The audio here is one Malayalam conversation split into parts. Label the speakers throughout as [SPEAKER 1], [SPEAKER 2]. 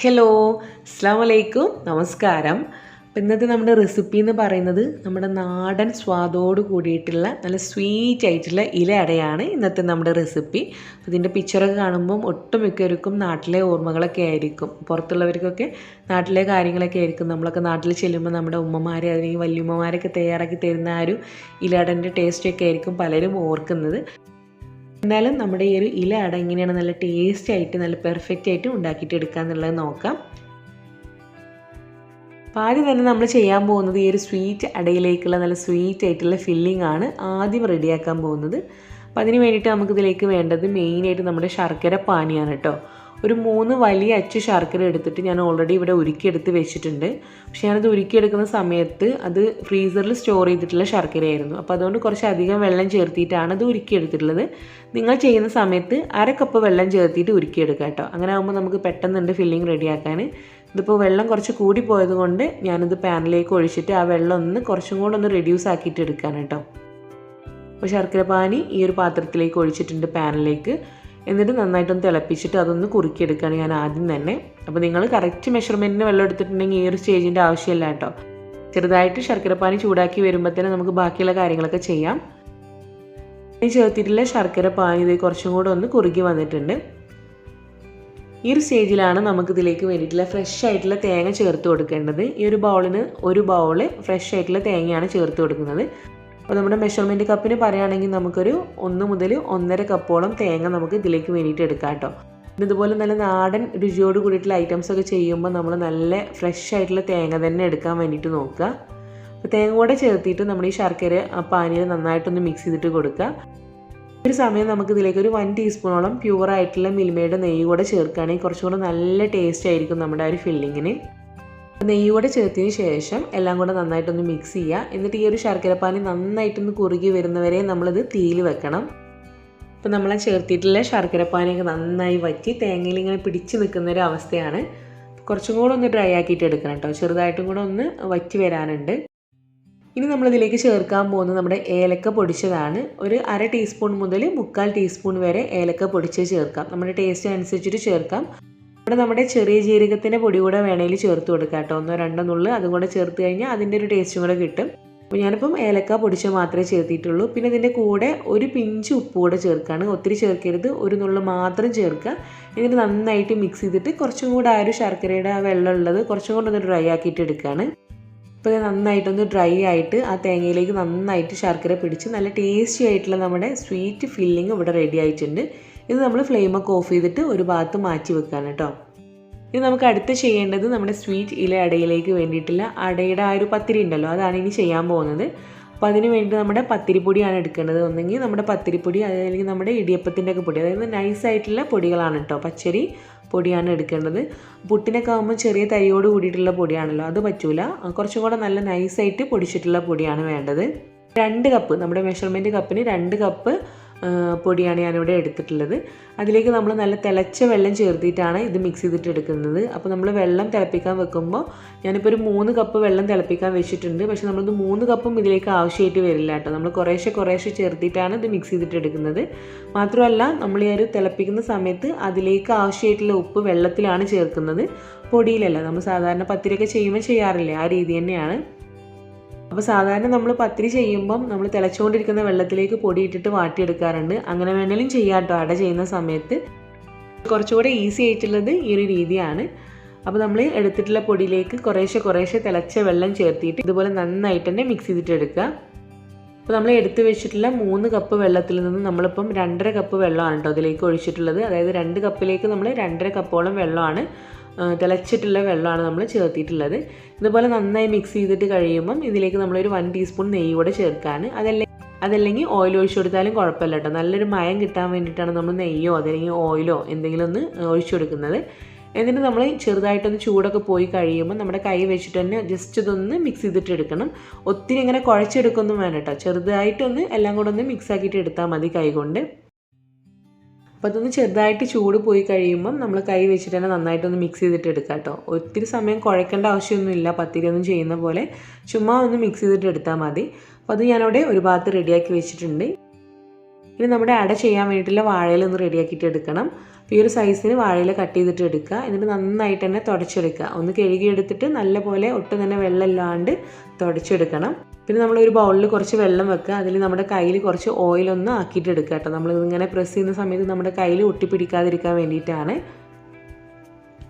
[SPEAKER 1] ഹലോ, അസ്സാം വലൈക്കും, നമസ്കാരം. അപ്പോൾ ഇന്നത്തെ നമ്മുടെ റെസിപ്പി എന്ന് പറയുന്നത് നമ്മുടെ നാടൻ സ്വാദോട് കൂടിയിട്ടുള്ള നല്ല സ്വീറ്റ് ആയിട്ടുള്ള ഇല അടയാണ് ഇന്നത്തെ നമ്മുടെ റെസിപ്പി. ഇതിൻ്റെ പിക്ചറൊക്കെ കാണുമ്പം ഒട്ടുമിക്കവർക്കും നാട്ടിലെ ഓർമ്മകളൊക്കെ ആയിരിക്കും. പുറത്തുള്ളവർക്കൊക്കെ നാട്ടിലെ കാര്യങ്ങളൊക്കെ ആയിരിക്കും. നമ്മളൊക്കെ നാട്ടിൽ ചെല്ലുമ്പോൾ നമ്മുടെ ഉമ്മമാർ അല്ലെങ്കിൽ വല്യമ്മമാരൊക്കെ തയ്യാറാക്കി തരുന്ന ആ ഒരു ഇലടൻ്റെ ടേസ്റ്റൊക്കെ ആയിരിക്കും പലരും ഓർക്കുന്നത്. എന്നാലും നമ്മുടെ ഈ ഒരു ഇല അട എങ്ങനെയാണ് നല്ല ടേസ്റ്റ് ആയിട്ട് നല്ല പെർഫെക്റ്റ് ആയിട്ട് ഉണ്ടാക്കിയിട്ട് എടുക്കുക എന്നുള്ളത് നോക്കാം. അപ്പോൾ ആദ്യം തന്നെ നമ്മൾ ചെയ്യാൻ പോകുന്നത് ഈ ഒരു സ്വീറ്റ് അടയിലേക്കുള്ള നല്ല സ്വീറ്റ് ആയിട്ടുള്ള ഫില്ലിംഗ് ആണ് ആദ്യം റെഡിയാക്കാൻ പോകുന്നത്. അപ്പോൾ അതിന് വേണ്ടിയിട്ട് നമുക്കിതിലേക്ക് വേണ്ടത് മെയിനായിട്ട് നമ്മുടെ ശർക്കര പാനിയാണ് കേട്ടോ. ഒരു 3 വലിയ അച്ച് ശർക്കര എടുത്തിട്ട് ഞാൻ ഓൾറെഡി ഇവിടെ ഉരുക്കിയെടുത്ത് വെച്ചിട്ടുണ്ട്. പക്ഷേ ഞാനത് ഉരുക്കിയെടുക്കുന്ന സമയത്ത് അത് ഫ്രീസറിൽ സ്റ്റോർ ചെയ്തിട്ടുള്ള ശർക്കരയായിരുന്നു. അപ്പോൾ അതുകൊണ്ട് കുറച്ചധികം വെള്ളം ചേർത്തിയിട്ടാണ് അത് ഉരുക്കിയെടുത്തിട്ടുള്ളത്. നിങ്ങൾ ചെയ്യുന്ന സമയത്ത് 1/2 കപ്പ് വെള്ളം ചേർത്തിട്ട് ഉരുക്കിയെടുക്കുക കേട്ടോ. അങ്ങനെ ആകുമ്പോൾ നമുക്ക് പെട്ടെന്നുണ്ട് ഫില്ലിങ് റെഡിയാക്കാൻ. ഇതിപ്പോൾ വെള്ളം കുറച്ച് കൂടി പോയത് കൊണ്ട് ഞാനിത് പാനിലേക്ക് ഒഴിച്ചിട്ട് ആ വെള്ളം കുറച്ചും കൂടെ ഒന്ന് റെഡ്യൂസ് ആക്കിയിട്ട് എടുക്കാൻ കേട്ടോ. അപ്പോൾ ശർക്കര പാനി ഈ ഒരു പാത്രത്തിലേക്ക് ഒഴിച്ചിട്ടുണ്ട് പാനിലേക്ക്. എന്നിട്ട് നന്നായിട്ടൊന്ന് തിളപ്പിച്ചിട്ട് അതൊന്ന് കുറുക്കിയെടുക്കുകയാണ് ഞാൻ ആദ്യം തന്നെ. അപ്പോൾ നിങ്ങൾ കറക്റ്റ് മെഷർമെൻറ്റിന് വെള്ളം എടുത്തിട്ടുണ്ടെങ്കിൽ ഈ ഒരു സ്റ്റേജിൻ്റെ ആവശ്യമില്ല കേട്ടോ. ചെറുതായിട്ട് ശർക്കരപ്പാനി ചൂടാക്കി വരുമ്പോൾ തന്നെ നമുക്ക് ബാക്കിയുള്ള കാര്യങ്ങളൊക്കെ ചെയ്യാം. ചേർത്തിട്ടുള്ള ശർക്കര പാനി ഇത് കുറച്ചും കൂടെ ഒന്ന് കുറുകി വന്നിട്ടുണ്ട്. ഈ ഒരു സ്റ്റേജിലാണ് നമുക്കിതിലേക്ക് വേണ്ടിയിട്ടുള്ള ഫ്രഷ് ആയിട്ടുള്ള തേങ്ങ ചേർത്ത് കൊടുക്കേണ്ടത്. ഈ ഒരു ബൗളിന് 1 ബൗള് ഫ്രഷ് ആയിട്ടുള്ള തേങ്ങയാണ് ചേർത്ത് കൊടുക്കുന്നത്. അപ്പോൾ നമ്മുടെ മെഷർമെൻറ്റ് കപ്പിന് പറയുകയാണെങ്കിൽ നമുക്കൊരു 1 മുതൽ 1.5 കപ്പോളം തേങ്ങ നമുക്ക് ഇതിലേക്ക് വേണ്ടിയിട്ട് എടുക്കാം കേട്ടോ. ഇതുപോലെ നല്ല നാടൻ രുചിയോട് കൂടിയിട്ടുള്ള ഐറ്റംസൊക്കെ ചെയ്യുമ്പോൾ നമ്മൾ നല്ല ഫ്രഷ് ആയിട്ടുള്ള തേങ്ങ തന്നെ എടുക്കാൻ വേണ്ടിയിട്ട് നോക്കുക. അപ്പോൾ തേങ്ങ കൂടെ ചേർത്തിട്ട് നമ്മൾ ഈ ശർക്കര പാനിയിൽ നന്നായിട്ടൊന്ന് മിക്സ് ചെയ്തിട്ട് കൊടുക്കുക. ഒരു സമയം നമുക്ക് ഇതിലേക്ക് ഒരു 1 ടീസ്പൂണോളം പ്യുവറായിട്ടുള്ള മിൽമയുടെ നെയ്യ് കൂടെ ചേർക്കുകയാണെങ്കിൽ കുറച്ചും കൂടെ നല്ല ടേസ്റ്റ് ആയിരിക്കും നമ്മുടെ ആ ഒരു ഫില്ലിങ്ങിന്. നെയ്യ് കൂടെ ചേർത്തതിന് ശേഷം എല്ലാം കൂടെ നന്നായിട്ടൊന്ന് മിക്സ് ചെയ്യുക. എന്നിട്ട് ഈ ഒരു ശർക്കരപ്പാനി നന്നായിട്ടൊന്ന് കുറുകി വരുന്നവരെ നമ്മളിത് തീയിൽ വെക്കണം. അപ്പോൾ നമ്മൾ ചേർത്തിട്ടുള്ള ശർക്കരപ്പാനിയൊക്കെ നന്നായി വറ്റി തേങ്ങയിൽ ഇങ്ങനെ പിടിച്ച് നിൽക്കുന്ന ഒരു അവസ്ഥയാണ്. കുറച്ചും കൂടെ ഒന്ന് ഡ്രൈ ആക്കിയിട്ട് എടുക്കണം കേട്ടോ. ചെറുതായിട്ടും കൂടെ ഒന്ന് വറ്റി വരാനുണ്ട്. ഇനി നമ്മളിതിലേക്ക് ചേർക്കാൻ പോകുന്നത് നമ്മുടെ ഏലക്ക പൊടിച്ചതാണ്. ഒരു 1/2 ടീസ്പൂൺ മുതൽ 1/4 ടീസ്പൂൺ വരെ ഏലക്ക പൊടിച്ച് ചേർക്കാം. നമ്മുടെ ടേസ്റ്റ് അനുസരിച്ചിട്ട് ചേർക്കാം. ഇവിടെ നമ്മുടെ ചെറിയ ജീരകത്തിൻ്റെ പൊടി കൂടെ വേണമെങ്കിൽ ചേർത്ത് കൊടുക്കാം കേട്ടോ. 1-2 നുള്ള് അതും കൂടെ ചേർത്ത് കഴിഞ്ഞാൽ അതിൻ്റെ ഒരു ടേസ്റ്റും കൂടെ കിട്ടും. അപ്പോൾ ഞാനിപ്പം ഏലക്ക പൊടിച്ച് മാത്രമേ ചേർത്തിട്ടുള്ളൂ. പിന്നെ ഇതിൻ്റെ കൂടെ ഒരു പിഞ്ച് ഉപ്പ് കൂടെ ചേർക്കുകയാണ്. ഒത്തിരി ചേർക്കരുത്, 1 നുള്ള് മാത്രം ചേർക്കുക. എന്നിട്ട് നന്നായിട്ട് മിക്സ് ചെയ്തിട്ട് കുറച്ചും കൂടെ ആ ഒരു ശർക്കരയുടെ ആ വെള്ളം ഉള്ളത് കുറച്ചും കൂടെ ഒന്ന് ഡ്രൈ ആക്കിയിട്ട് എടുക്കുകയാണ്. അപ്പോൾ ഇത് നന്നായിട്ടൊന്ന് ഡ്രൈ ആയിട്ട് ആ തേങ്ങയിലേക്ക് നന്നായിട്ട് ശർക്കര പിടിച്ച് നല്ല ടേസ്റ്റി ആയിട്ടുള്ള നമ്മുടെ സ്വീറ്റ് ഫില്ലിങ് ഇവിടെ റെഡി ആയിട്ടുണ്ട്. ഇത് നമ്മൾ ഫ്ലെയിമൊക്കെ ഓഫ് ചെയ്തിട്ട് ഒരു ഭാഗത്ത് മാറ്റി വെക്കുകയാണ് കേട്ടോ. ഇത് നമുക്ക് അടുത്ത് ചെയ്യേണ്ടത് നമ്മുടെ സ്വീറ്റ് ഇല അടയിലേക്ക് വേണ്ടിയിട്ടുള്ള അടയുടെ ആ ഒരു പത്തിരി ഉണ്ടല്ലോ, അതാണ് ഇനി ചെയ്യാൻ പോകുന്നത്. അപ്പോൾ അതിന് വേണ്ടി നമ്മുടെ പത്തിരിപ്പൊടിയാണ് എടുക്കേണ്ടത്. ഒന്നെങ്കിൽ നമ്മുടെ പത്തിരിപ്പൊടി അല്ലെങ്കിൽ നമ്മുടെ ഇടിയപ്പത്തിൻ്റെ ഒക്കെ പൊടി, അതായത് നൈസായിട്ടുള്ള പൊടികളാണ് കേട്ടോ. പച്ചരി പൊടിയാണ് എടുക്കേണ്ടത്. പുട്ടിനൊക്കെ ആകുമ്പോൾ ചെറിയ തരിയോട് കൂടിയിട്ടുള്ള പൊടിയാണല്ലോ, അത് പറ്റൂല. കുറച്ചും കൂടെ നല്ല നൈസായിട്ട് പൊടിച്ചിട്ടുള്ള പൊടിയാണ് വേണ്ടത്. 2 കപ്പ്, നമ്മുടെ മെഷർമെൻറ്റ് കപ്പിന് 2 കപ്പ് പൊടിയാണ് ഞാനിവിടെ എടുത്തിട്ടുള്ളത്. അതിലേക്ക് നമ്മൾ നല്ല തിളച്ച വെള്ളം ചേർത്തിട്ടാണ് ഇത് മിക്സ് ചെയ്തിട്ട് എടുക്കുന്നത്. അപ്പോൾ നമ്മൾ വെള്ളം തിളപ്പിക്കാൻ വെക്കുമ്പോൾ ഞാനിപ്പോൾ ഒരു 3 കപ്പ് വെള്ളം തിളപ്പിക്കാൻ വെച്ചിട്ടുണ്ട്. പക്ഷേ നമ്മളിത് 3 കപ്പും ഇതിലേക്ക് ആവശ്യമായിട്ട് വരില്ല കേട്ടോ. നമ്മൾ കുറേശ്ശെ ചേർത്തിട്ടാണ് ഇത് മിക്സ് ചെയ്തിട്ട് എടുക്കുന്നത്. മാത്രമല്ല നമ്മൾ ഈ ഒരു തിളപ്പിക്കുന്ന സമയത്ത് അതിലേക്ക് ആവശ്യമായിട്ടുള്ള ഉപ്പ് വെള്ളത്തിലാണ് ചേർക്കുന്നത്, പൊടിയിലല്ല. നമ്മൾ സാധാരണ പത്തിരിയൊക്കെ ചെയ്യുമ്പോൾ ചെയ്യാറില്ലേ, ആ രീതി തന്നെയാണ്. അപ്പോൾ സാധാരണ നമ്മൾ പത്തിരി ചെയ്യുമ്പം നമ്മൾ തിളച്ചുകൊണ്ടിരിക്കുന്ന വെള്ളത്തിലേക്ക് പൊടി ഇട്ടിട്ട് വാട്ടിയെടുക്കാറുണ്ട്. അങ്ങനെ വേണമെങ്കിലും ചെയ്യാം കേട്ടോ. അട ചെയ്യുന്ന സമയത്ത് കുറച്ചുകൂടെ ഈസി ആയിട്ടുള്ളത് ഈ ഒരു രീതിയാണ്. അപ്പോൾ നമ്മൾ എടുത്തിട്ടുള്ള പൊടിയിലേക്ക് കുറേശ്ശെ തിളച്ച വെള്ളം ചേർത്തിട്ട് ഇതുപോലെ നന്നായിട്ട് തന്നെ മിക്സ് ചെയ്തിട്ട് എടുക്കുക. അപ്പോൾ നമ്മൾ എടുത്ത് വെച്ചിട്ടുള്ള 3 കപ്പ് വെള്ളത്തിൽ നിന്ന് നമ്മളിപ്പം 2.5 കപ്പ് വെള്ളമാണ് കേട്ടോ അതിലേക്ക് ഒഴിച്ചിട്ടുള്ളത്. അതായത് 2 കപ്പിലേക്ക് നമ്മൾ 2.5 കപ്പോളം വെള്ളമാണ്, തിളച്ചിട്ടുള്ള വെള്ളമാണ് നമ്മൾ ചേർത്തിട്ടുള്ളത്. ഇതുപോലെ നന്നായി മിക്സ് ചെയ്തിട്ട് കഴിയുമ്പം ഇതിലേക്ക് നമ്മളൊരു 1 ടീസ്പൂൺ നെയ്യ് കൂടെ ചേർക്കാണ്. അതല്ലെങ്കിൽ ഓയിൽ ഒഴിച്ചു കൊടുത്താലും കുഴപ്പമില്ല കേട്ടോ. നല്ലൊരു മയം കിട്ടാൻ വേണ്ടിയിട്ടാണ് നമ്മൾ നെയ്യോ അതല്ലെങ്കിൽ ഓയിലോ എന്തെങ്കിലും ഒന്ന് ഒഴിച്ചു കൊടുക്കുന്നത്. എന്നിട്ട് നമ്മൾ ചെറുതായിട്ടൊന്ന് ചൂടൊക്കെ പോയി കഴിയുമ്പോൾ നമ്മുടെ കൈ വെച്ചിട്ട് തന്നെ ജസ്റ്റ് ഇതൊന്ന് മിക്സ് ചെയ്തിട്ട് എടുക്കണം. ഒത്തിരി ഇങ്ങനെ കുഴച്ചെടുക്കൊന്നും വേണ്ട കേട്ടോ. ചെറുതായിട്ടൊന്ന് എല്ലാം കൂടെ ഒന്ന് മിക്സ് ആക്കിയിട്ട് എടുത്താൽ മതി കൈ കൊണ്ട്. അപ്പോൾ അതൊന്ന് ചെറുതായിട്ട് ചൂട് പോയി കഴിയുമ്പം നമ്മൾ കൈ വെച്ചിട്ട് തന്നെ നന്നായിട്ടൊന്ന് മിക്സ് ചെയ്തിട്ട് എടുക്കാം കേട്ടോ. ഒത്തിരി സമയം കുഴക്കേണ്ട ആവശ്യമൊന്നുമില്ല, പത്തിരി ഒന്നും ചെയ്യുന്ന പോലെ ചുമ്മാ ഒന്ന് മിക്സ് ചെയ്തിട്ട് എടുത്താൽ മതി. അപ്പോൾ അത് ഞാനവിടെ ഒരു ഭാഗത്ത് റെഡിയാക്കി വെച്ചിട്ടുണ്ട്. ഇനി നമ്മുടെ അട ചെയ്യാൻ വേണ്ടിയിട്ടുള്ള വാഴയില ഒന്ന് റെഡിയാക്കിയിട്ട് എടുക്കണം. അപ്പോൾ ഈ ഒരു സൈസിന് വാഴയില കട്ട് ചെയ്തിട്ട് എടുക്കുക. എന്നിട്ട് നന്നായിട്ട് തന്നെ തുടച്ചെടുക്കുക. ഒന്ന് കഴുകിയെടുത്തിട്ട് നല്ലപോലെ ഒട്ടും തന്നെ വെള്ളമില്ലാണ്ട് തുടച്ചെടുക്കണം. പിന്നെ നമ്മളൊരു ബൗളിൽ കുറച്ച് വെള്ളം വെക്കുക. അതിൽ നമ്മുടെ കയ്യിൽ കുറച്ച് ഓയിലൊന്ന് ആക്കിയിട്ട് എടുക്കുക കേട്ടോ. നമ്മളിങ്ങനെ പ്രസ് ചെയ്യുന്ന സമയത്ത് നമ്മുടെ കയ്യിൽ ഒട്ടിപ്പിടിക്കാതിരിക്കാൻ വേണ്ടിയിട്ടാണ്.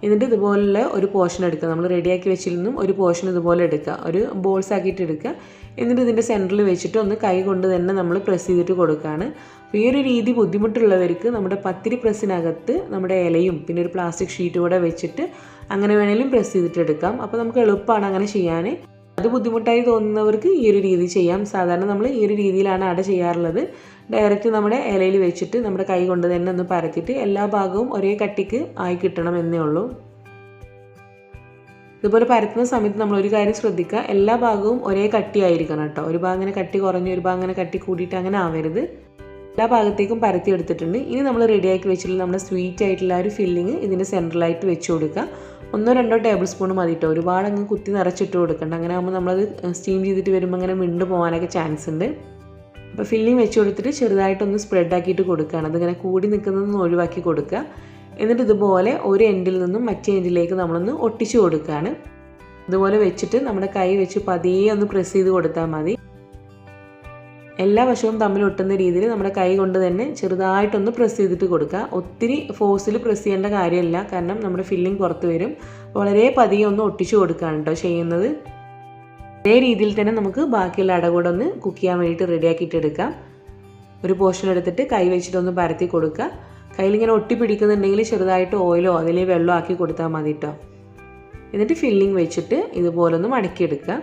[SPEAKER 1] എന്നിട്ട് ഇതുപോലുള്ള ഒരു പോർഷൻ എടുക്കുക. നമ്മൾ റെഡിയാക്കി വെച്ചിരുന്നും ഒരു പോർഷൻ ഇതുപോലെ എടുക്കുക, ഒരു ബോൾസ് ആക്കിയിട്ട് എടുക്കുക. എന്നിട്ട് ഇതിൻ്റെ സെൻറ്ററിൽ വെച്ചിട്ട് ഒന്ന് കൈ കൊണ്ട് തന്നെ നമ്മൾ പ്രസ് ചെയ്തിട്ട് കൊടുക്കുകയാണ്. അപ്പോൾ ഈ ഒരു രീതി ബുദ്ധിമുട്ടുള്ളവർക്ക് നമ്മുടെ പത്തിരി പ്രസ്സിനകത്ത് നമ്മുടെ ഇലയും പിന്നെ ഒരു പ്ലാസ്റ്റിക് ഷീറ്റ് കൂടെ വെച്ചിട്ട് അങ്ങനെ വേണമെങ്കിലും പ്രസ് ചെയ്തിട്ട് എടുക്കാം. അപ്പോൾ നമുക്ക് എളുപ്പമാണ് അങ്ങനെ ചെയ്യാൻ. അത് ബുദ്ധിമുട്ടായി തോന്നുന്നവർക്ക് ഈ ഒരു രീതി ചെയ്യാം. സാധാരണ നമ്മൾ ഈ ഒരു രീതിയിലാണ് അട ചെയ്യാറുള്ളത്. ഡയറക്റ്റ് നമ്മുടെ ഇലയിൽ വെച്ചിട്ട് നമ്മുടെ കൈ കൊണ്ട് തന്നെ ഒന്ന് പരത്തിയിട്ട് എല്ലാ ഭാഗവും ഒരേ കട്ടിക്ക് ആയി കിട്ടണം എന്നേ ഉള്ളൂ. ഇതുപോലെ പരത്തുന്ന സമയത്ത് നമ്മൾ ഒരു കാര്യം ശ്രദ്ധിക്കുക, എല്ലാ ഭാഗവും ഒരേ കട്ടിയായിരിക്കണം കേട്ടോ. ഒരു ഭാഗം അങ്ങനെ കട്ടി കുറഞ്ഞ് ഒരു ഭാഗം അങ്ങനെ കട്ടി കൂടിയിട്ട് അങ്ങനെ ആവരുത്. എല്ലാ ഭാഗത്തേക്കും പരത്തി എടുത്തിട്ടുണ്ട്. ഇനി നമ്മൾ റെഡിയാക്കി വെച്ചിട്ടുള്ള നമ്മുടെ സ്വീറ്റ് ആയിട്ടുള്ള ഒരു ഫില്ലിങ് ഇതിൻ്റെ സെൻറ്ററിലായിട്ട് വെച്ച് കൊടുക്കുക. 1-2 ടേബിൾ സ്പൂൺ മതി കേട്ടോ. ഒരുപാട് അങ്ങ് കുത്തി നിറച്ചിട്ട് കൊടുക്കണ്ട. അങ്ങനെ ആകുമ്പോൾ നമ്മളത് സ്റ്റീം ചെയ്തിട്ട് വരുമ്പോൾ അങ്ങനെ മിണ്ട് പോകാനൊക്കെ ചാൻസ് ഉണ്ട്. അപ്പോൾ ഫില്ലിങ് വെച്ച് കൊടുത്തിട്ട് ചെറുതായിട്ടൊന്ന് സ്പ്രെഡ് ആക്കിയിട്ട് കൊടുക്കുകയാണ്. അതിങ്ങനെ കൂടി നിൽക്കുന്നതൊന്ന് ഒഴിവാക്കി കൊടുക്കുക. എന്നിട്ട് ഇതുപോലെ ഒരു എൻഡിൽ നിന്നും മറ്റേ എൻഡിലേക്ക് നമ്മളൊന്ന് ഒട്ടിച്ചു കൊടുക്കുകയാണ്. ഇതുപോലെ വെച്ചിട്ട് നമ്മുടെ കൈ വെച്ച് പതിയെ ഒന്ന് പ്രസ് ചെയ്ത് കൊടുത്താൽ മതി. എല്ലാ വശവും തമ്മിൽ ഒട്ടുന്ന രീതിയിൽ നമ്മുടെ കൈ കൊണ്ട് തന്നെ ചെറുതായിട്ടൊന്ന് പ്രസ് ചെയ്തിട്ട് കൊടുക്കുക. ഒത്തിരി ഫോഴ്സിൽ പ്രസ് ചെയ്യേണ്ട കാര്യമില്ല, കാരണം നമ്മുടെ ഫില്ലിംഗ് പുറത്ത് വരും. വളരെ പതിയെ ഒന്ന് ഒട്ടിച്ചു കൊടുക്കുകയാണ് കേട്ടോ ചെയ്യുന്നത്. അതേ രീതിയിൽ തന്നെ നമുക്ക് ബാക്കിയുള്ള അട കൂടെ ഒന്ന് കുക്ക് ചെയ്യാൻ വേണ്ടിയിട്ട് റെഡിയാക്കിയിട്ട് എടുക്കാം. ഒരു പോർഷൻ എടുത്തിട്ട് കൈ വെച്ചിട്ടൊന്ന് പരത്തി കൊടുക്കുക. കയ്യിലിങ്ങനെ ഒട്ടി പിടിക്കുന്നുണ്ടെങ്കിൽ ചെറുതായിട്ട് ഓയിലോ അതിൽ വെള്ളമോ ആക്കി കൊടുത്താൽ മതി കേട്ടോ. എന്നിട്ട് ഫില്ലിംഗ് വെച്ചിട്ട് ഇതുപോലെ ഒന്ന് മടക്കിയെടുക്കുക.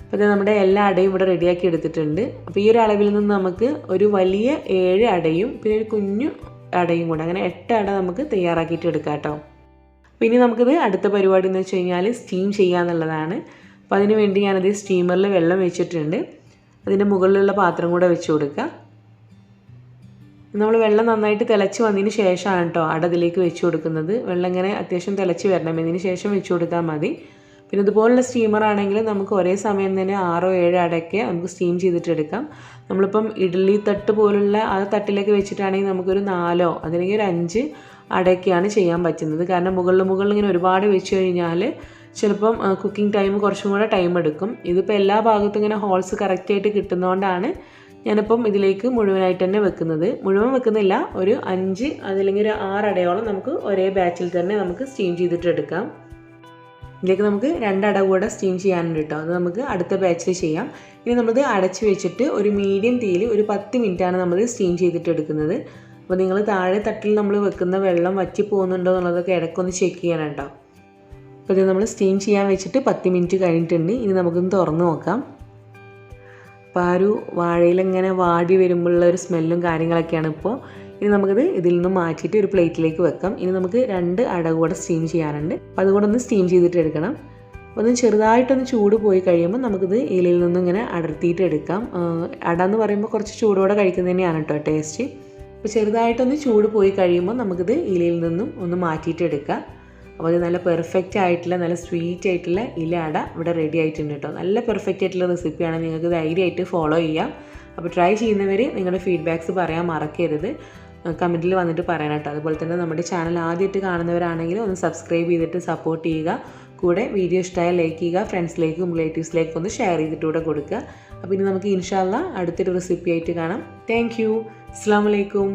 [SPEAKER 1] അപ്പോൾ ഇത് നമ്മുടെ എല്ലാ അടയും ഇവിടെ റെഡിയാക്കി എടുത്തിട്ടുണ്ട്. അപ്പോൾ ഈ ഒരു അളവിൽ നിന്ന് നമുക്ക് ഒരു വലിയ 7 അടയും പിന്നെ ഒരു കുഞ്ഞു അടയും കൂടെ, അങ്ങനെ 8 അട നമുക്ക് തയ്യാറാക്കിയിട്ട് എടുക്കാം കേട്ടോ. പിന്നെ നമുക്കിത് അടുത്ത പരിപാടി എന്ന് വെച്ച് കഴിഞ്ഞാൽ സ്റ്റീം ചെയ്യാന്നുള്ളതാണ്. അപ്പോൾ അതിന് വേണ്ടി ഞാനത് സ്റ്റീമറിൽ വെള്ളം വെച്ചിട്ടുണ്ട്. അതിൻ്റെ മുകളിലുള്ള പാത്രം കൂടെ വെച്ച് കൊടുക്കുക. നമ്മൾ വെള്ളം നന്നായിട്ട് തിളച്ച് വന്നതിന് ശേഷമാണ് കേട്ടോ അട ഇതിലേക്ക് വെച്ച് കൊടുക്കുന്നത്. വെള്ളം ഇങ്ങനെ അത്യാവശ്യം തിളച്ച് വരണം, ഇതിന് ശേഷം വെച്ച് കൊടുത്താൽ മതി. പിന്നെ ഇതുപോലുള്ള സ്റ്റീമർ ആണെങ്കിൽ നമുക്ക് ഒരേ സമയം തന്നെ 6-7 അടയ്ക്ക് നമുക്ക് സ്റ്റീം ചെയ്തിട്ടെടുക്കാം. നമ്മളിപ്പം ഇഡ്ഡലി തട്ട് പോലുള്ള ആ തട്ടിലേക്ക് വെച്ചിട്ടാണെങ്കിൽ നമുക്കൊരു 4 അല്ലെങ്കിൽ ഒരു 5 അടയ്ക്കാണ് ചെയ്യാൻ പറ്റുന്നത്. കാരണം മുകളിൽ ഇങ്ങനെ ഒരുപാട് വെച്ച് കഴിഞ്ഞാൽ ചിലപ്പം കുക്കിംഗ് ടൈം കുറച്ചും കൂടെ ടൈം എടുക്കും. ഇതിപ്പോൾ എല്ലാ ഭാഗത്തും ഇങ്ങനെ ഹോൾസ് കറക്റ്റായിട്ട് കിട്ടുന്നതുകൊണ്ടാണ് ഞാനിപ്പം ഇതിലേക്ക് മുഴുവനായിട്ട് തന്നെ വെക്കുന്നത്. മുഴുവൻ വെക്കുന്നില്ല, ഒരു 5 അതല്ലെങ്കിൽ ഒരു 6 അടയോളം നമുക്ക് ഒരേ ബാച്ചിൽ തന്നെ നമുക്ക് സ്റ്റീം ചെയ്തിട്ടെടുക്കാം. ഇതിലേക്ക് നമുക്ക് 2 അട കൂടെ സ്റ്റീം ചെയ്യാനുണ്ട് കേട്ടോ. അത് നമുക്ക് അടുത്ത ബാച്ചിൽ ചെയ്യാം. ഇനി നമ്മളിത് അടച്ച് വെച്ചിട്ട് ഒരു മീഡിയം തീയിൽ ഒരു 10 മിനിറ്റാണ് നമ്മൾ സ്റ്റീം ചെയ്തിട്ട് എടുക്കുന്നത്. അപ്പോൾ നിങ്ങൾ താഴെ തട്ടിൽ നമ്മൾ വെക്കുന്ന വെള്ളം വറ്റി പോകുന്നുണ്ടോ എന്നുള്ളതൊക്കെ ഇടയ്ക്കൊന്ന് ചെക്ക് ചെയ്യണം കേട്ടോ. അപ്പോൾ ഇത് നമ്മൾ സ്റ്റീം ചെയ്യാൻ വെച്ചിട്ട് 10 മിനിറ്റ് കഴിഞ്ഞിട്ടുണ്ട്. ഇനി നമുക്കൊന്ന് തുറന്ന് നോക്കാം. അപ്പോൾ ആ ഒരു വാഴയിലിങ്ങനെ വാടി വരുമ്പോഴുള്ള ഒരു സ്മെല്ലും കാര്യങ്ങളൊക്കെയാണ് ഇപ്പോൾ. ഇനി നമുക്കിത് ഇതിൽ നിന്ന് മാറ്റിയിട്ട് ഒരു പ്ലേറ്റിലേക്ക് വെക്കാം. ഇനി നമുക്ക് 2 അട കൂടെ സ്റ്റീം ചെയ്യാനുണ്ട്. അപ്പോൾ അതുകൂടെ ഒന്ന് സ്റ്റീം ചെയ്തിട്ട് എടുക്കണം. അപ്പോൾ ഒന്ന് ചെറുതായിട്ടൊന്ന് ചൂട് പോയി കഴിയുമ്പോൾ നമുക്കിത് ഇലയിൽ നിന്നും ഇങ്ങനെ അടർത്തിയിട്ട് എടുക്കാം. അട എന്ന് പറയുമ്പോൾ കുറച്ച് ചൂടോടെ കഴിക്കുന്നത് തന്നെയാണ് കേട്ടോ ടേസ്റ്റ്. അപ്പോൾ ചെറുതായിട്ടൊന്ന് ചൂട് പോയി കഴിയുമ്പോൾ നമുക്കിത് ഇലയിൽ നിന്നും ഒന്ന് മാറ്റിയിട്ട് എടുക്കാം. അപ്പോൾ അത് നല്ല പെർഫെക്റ്റ് ആയിട്ടുള്ള നല്ല സ്വീറ്റ് ആയിട്ടുള്ള ഇല അട ഇവിടെ റെഡി ആയിട്ടുണ്ട് കേട്ടോ. നല്ല പെർഫെക്റ്റ് ആയിട്ടുള്ള റെസിപ്പിയാണ്, നിങ്ങൾക്ക് ധൈര്യമായിട്ട് ഫോളോ ചെയ്യാം. അപ്പോൾ ട്രൈ ചെയ്യുന്നവർ നിങ്ങളുടെ ഫീഡ്ബാക്ക്സ് പറയാൻ മറക്കരുത്, കമൻറ്റിൽ വന്നിട്ട് പറയാൻ കേട്ടോ. അതുപോലെ തന്നെ നമ്മുടെ ചാനൽ ആദ്യമായിട്ട് കാണുന്നവരാണെങ്കിൽ ഒന്ന് സബ്സ്ക്രൈബ് ചെയ്തിട്ട് സപ്പോർട്ട് ചെയ്യുക. കൂടെ വീഡിയോ ഇഷ്ടമായ ലൈക്ക് ചെയ്യുക, ഫ്രണ്ട്സിലേക്കും റിലേറ്റീവ്സിലേക്കും ഒന്ന് ഷെയർ ചെയ്തിട്ട് കൂടെ കൊടുക്കുക. അപ്പോൾ ഇനി നമുക്ക് ഇൻഷാ അല്ലാഹ് അടുത്തൊരു റെസിപ്പി ആയിട്ട് കാണാം. Thank you. അസ്സലാമു അലൈക്കും.